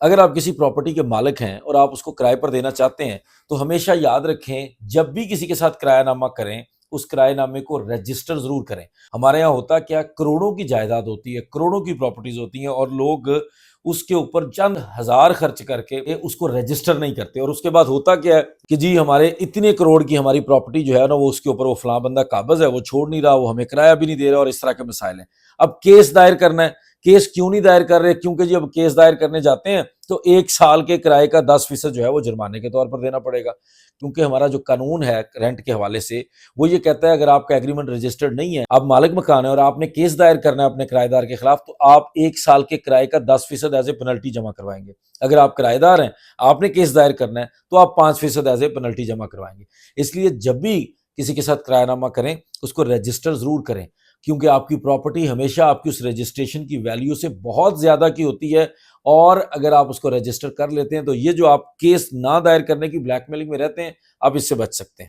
अगर आप किसी प्रॉपर्टी के मालिक हैं और आप उसको किराए पर देना चाहते हैं, तो हमेशा याद रखें, जब भी किसी के साथ किरायानामा करें, उस किराएनामे को रजिस्टर ज़रूर करें। हमारे यहाँ होता क्या, करोड़ों की जायदाद होती है, करोड़ों की प्रॉपर्टीज़ होती हैं और लोग उसके ऊपर चंद हज़ार खर्च करके उसको रजिस्टर नहीं करते और उसके बाद होता क्या है कि जी हमारे इतने करोड़ की हमारी प्रॉपर्टी जो है ना, वो उसके ऊपर वो फलां बंदा काबिज़ है, वो छोड़ नहीं रहा, वो हमें किराया भी नहीं दे रहा और इस तरह के मसाइल हैं। अब केस दायर करना है, केस क्यों नहीं दायर कर रहे? क्योंकि जी अब केस दायर करने जाते हैं तो 1 साल के किराए का 10% जो है वो जुर्माने के तौर पर देना पड़ेगा। क्योंकि हमारा जो कानून है रेंट के हवाले से, वो ये कहता है अगर आपका एग्रीमेंट रजिस्टर्ड नहीं है, आप मालिक मकान है और आपने केस दायर करना है अपने किराएदार के खिलाफ, तो आप 1 साल के किराए का 10% एज़ ए पेनल्टी जमा करवाएँगे। अगर आप किराएदार हैं, आपने केस दायर करना है, तो आप 5% एज़ ए पेनल्टी जमा करवाएँगे। इसलिए जब भी किसी के साथ किरायानामा करें, उसको रजिस्टर ज़रूर करें, क्योंकि आपकी प्रॉपर्टी हमेशा आपकी उस रजिस्ट्रेशन की वैल्यू से बहुत ज़्यादा की होती है और अगर आप उसको रजिस्टर कर लेते हैं, तो ये जो आप केस ना दायर करने की ब्लैकमेलिंग में रहते हैं, आप इससे बच सकते हैं।